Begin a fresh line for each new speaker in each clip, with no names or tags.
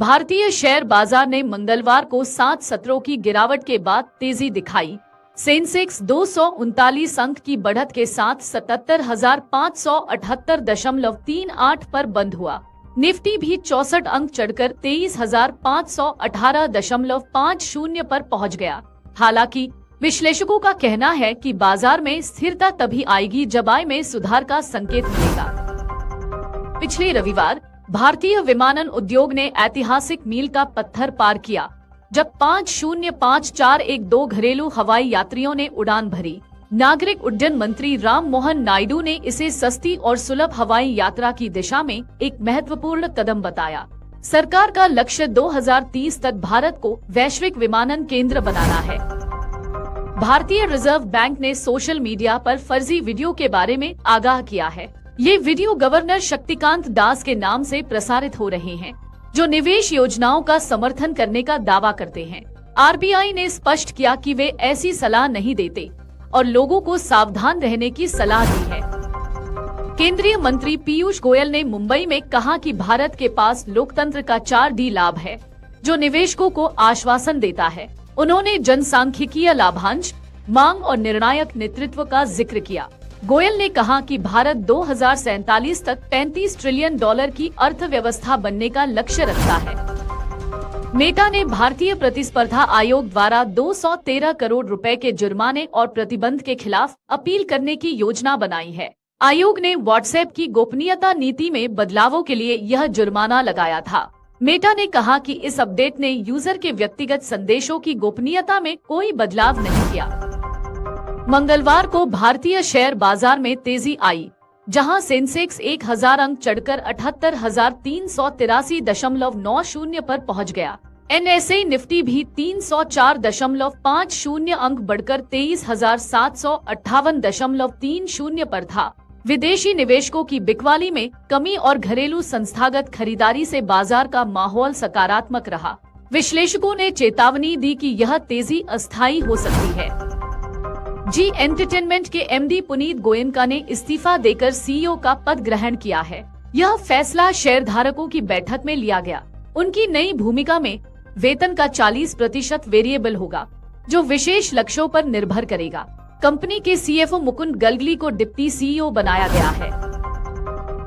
भारतीय शेयर बाजार ने मंगलवार को 7 सत्रों की गिरावट के बाद तेजी दिखाई। सेंसेक्स 239 अंक की बढ़त के साथ 77,578.38 पर बंद हुआ। निफ्टी भी 64 अंक चढ़कर 23,518.50 पर पहुंच गया। हालांकि विश्लेषकों का कहना है कि बाजार में स्थिरता तभी आएगी जब आय में सुधार का संकेत मिलेगा। पिछले रविवार भारतीय विमानन उद्योग ने ऐतिहासिक मील का पत्थर पार किया, जब 505412 घरेलू हवाई यात्रियों ने उड़ान भरी। नागरिक उड्डयन मंत्री राम मोहन नायडू ने इसे सस्ती और सुलभ हवाई यात्रा की दिशा में एक महत्वपूर्ण कदम बताया। सरकार का लक्ष्य 2030 तक भारत को वैश्विक विमानन केंद्र बनाना है। भारतीय रिजर्व बैंक ने सोशल मीडिया पर फर्जी वीडियो के बारे में आगाह किया है। ये वीडियो गवर्नर शक्तिकांत दास के नाम से प्रसारित हो रहे हैं, जो निवेश योजनाओं का समर्थन करने का दावा करते हैं। आरबीआई ने स्पष्ट किया कि वे ऐसी सलाह नहीं देते और लोगों को सावधान रहने की सलाह दी है। केंद्रीय मंत्री पीयूष गोयल ने मुंबई में कहा कि भारत के पास लोकतंत्र का 4D लाभ है, जो निवेशकों को आश्वासन देता है। उन्होंने जनसांख्यिकीय लाभांश, मांग और निर्णायक नेतृत्व का जिक्र किया। गोयल ने कहा कि भारत 2047 तक $35 ट्रिलियन की अर्थव्यवस्था बनने का लक्ष्य रखता है। मेटा ने भारतीय प्रतिस्पर्धा आयोग द्वारा 213 करोड़ रुपए के जुर्माने और प्रतिबंध के खिलाफ अपील करने की योजना बनाई है। आयोग ने व्हाट्सएप की गोपनीयता नीति में बदलावों के लिए यह जुर्माना लगाया था। मेटा ने कहा कि इस अपडेट ने यूजर के व्यक्तिगत संदेशों की गोपनीयता में कोई बदलाव नहीं किया। मंगलवार को भारतीय शेयर बाजार में तेजी आई, जहां सेंसेक्स 1000 अंक चढ़कर 78,383.90 पर पहुंच गया। एनएसए निफ्टी भी 304.50 अंक बढ़कर 23,758.30 पर था। विदेशी निवेशकों की बिकवाली में कमी और घरेलू संस्थागत खरीदारी से बाजार का माहौल सकारात्मक रहा। विश्लेषकों ने चेतावनी दी कि यह तेजी अस्थायी हो सकती है। जी एंटरटेनमेंट के एमडी पुनीत गोयनका ने इस्तीफा देकर सीईओ का पद ग्रहण किया है। यह फैसला शेयरधारकों की बैठक में लिया गया। उनकी नई भूमिका में वेतन का 40% वेरिएबल होगा, जो विशेष लक्ष्यों पर निर्भर करेगा। कंपनी के सीएफओ मुकुंद गलगली को डिप्टी सीईओ बनाया गया है।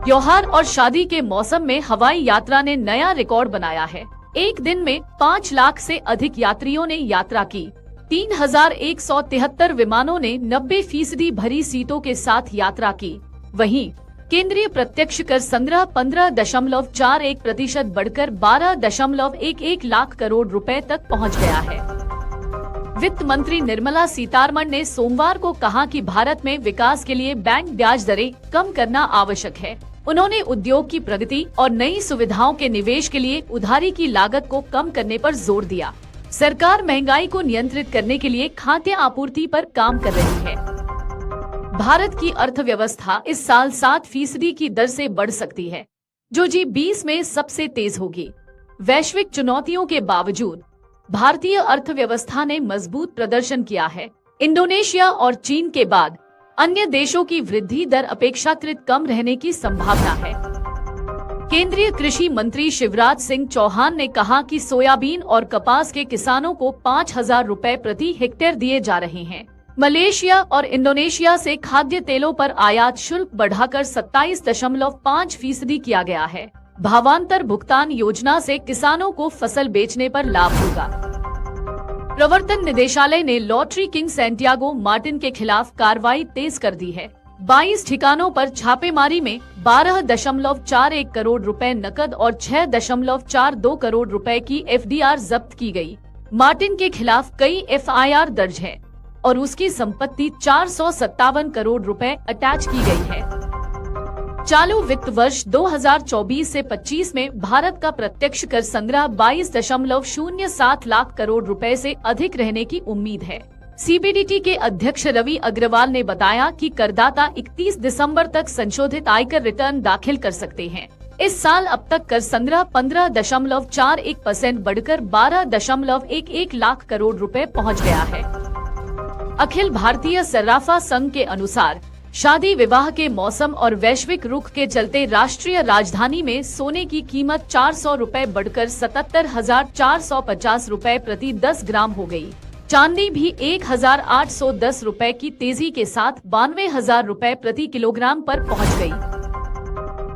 त्योहार और शादी के मौसम में हवाई यात्रा ने नया रिकॉर्ड बनाया है। एक दिन में 5 लाख से अधिक यात्रियों ने यात्रा की। 3173 विमानों ने 90% भरी सीटों के साथ यात्रा की। वहीं केंद्रीय प्रत्यक्ष कर संग्रह 15.41% बढ़कर 12.11 लाख करोड़ रुपए तक पहुंच गया है। वित्त मंत्री निर्मला सीतारमण ने सोमवार को कहा कि भारत में विकास के लिए बैंक ब्याज दरें कम करना आवश्यक है। उन्होंने उद्योग की प्रगति और नई सुविधाओं के निवेश के लिए उधारी की लागत को कम करने पर जोर दिया। सरकार महंगाई को नियंत्रित करने के लिए खाद्य आपूर्ति पर काम कर रही है। भारत की अर्थव्यवस्था इस साल 7% की दर से बढ़ सकती है, जो G20 में सबसे तेज होगी। वैश्विक चुनौतियों के बावजूद भारतीय अर्थव्यवस्था ने मजबूत प्रदर्शन किया है। इंडोनेशिया और चीन के बाद अन्य देशों की वृद्धि दर अपेक्षाकृत कम रहने की संभावना है। केंद्रीय कृषि मंत्री शिवराज सिंह चौहान ने कहा कि सोयाबीन और कपास के किसानों को 5,000 रुपए प्रति हेक्टेयर दिए जा रहे हैं। मलेशिया और इंडोनेशिया से खाद्य तेलों पर आयात शुल्क बढ़ाकर 27.5% किया गया है। भावांतर भुगतान योजना से किसानों को फसल बेचने पर लाभ होगा। प्रवर्तन निदेशालय ने लॉटरी किंग सैंटियागो मार्टिन के खिलाफ कार्रवाई तेज कर दी है। 22 ठिकानों पर छापेमारी में 12.41 करोड़ रुपए नकद और 6.42 करोड़ रुपए की एफडीआर जब्त की गई। मार्टिन के खिलाफ कई एफआईआर दर्ज है और उसकी संपत्ति 457 करोड़ रुपए अटैच की गई है। चालू वित्त वर्ष 2024 से 25 में भारत का प्रत्यक्ष कर संग्रह 22.07 लाख करोड़ रुपए से अधिक रहने की उम्मीद है। सीबीडीटी के अध्यक्ष रवि अग्रवाल ने बताया कि करदाता 31 दिसंबर तक संशोधित आयकर रिटर्न दाखिल कर सकते हैं। इस साल अब तक कर संग्रह 15.41% बढ़कर 12.11 लाख करोड़ रुपए पहुंच गया है। अखिल भारतीय सर्राफा संघ के अनुसार शादी विवाह के मौसम और वैश्विक रुख के चलते राष्ट्रीय राजधानी में सोने की कीमत 400 रुपए बढ़कर 77,450 रुपए प्रति 10 ग्राम हो गई। चांदी भी 1,810 रुपए की तेजी के साथ 92,000 रुपए प्रति किलोग्राम पर पहुंच गई।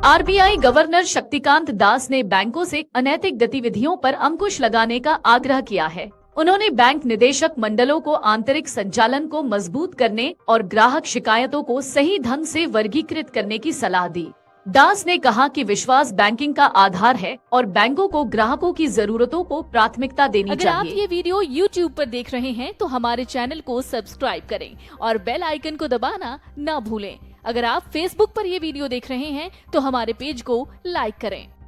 आरबीआई गवर्नर शक्तिकांत दास ने बैंकों से अनैतिक गतिविधियों पर अंकुश लगाने का आग्रह किया है। उन्होंने बैंक निदेशक मंडलों को आंतरिक संचालन को मजबूत करने और ग्राहक शिकायतों को सही ढंग से वर्गीकृत करने की सलाह दी। दास ने कहा कि विश्वास बैंकिंग का आधार है और बैंकों को ग्राहकों की जरूरतों को प्राथमिकता देनी चाहिए।
अगर आप ये वीडियो YouTube पर देख रहे हैं तो हमारे चैनल को सब्सक्राइब करें और बेल आइकन को दबाना न भूलें। अगर आप Facebook पर ये वीडियो देख रहे हैं तो हमारे पेज को लाइक करें।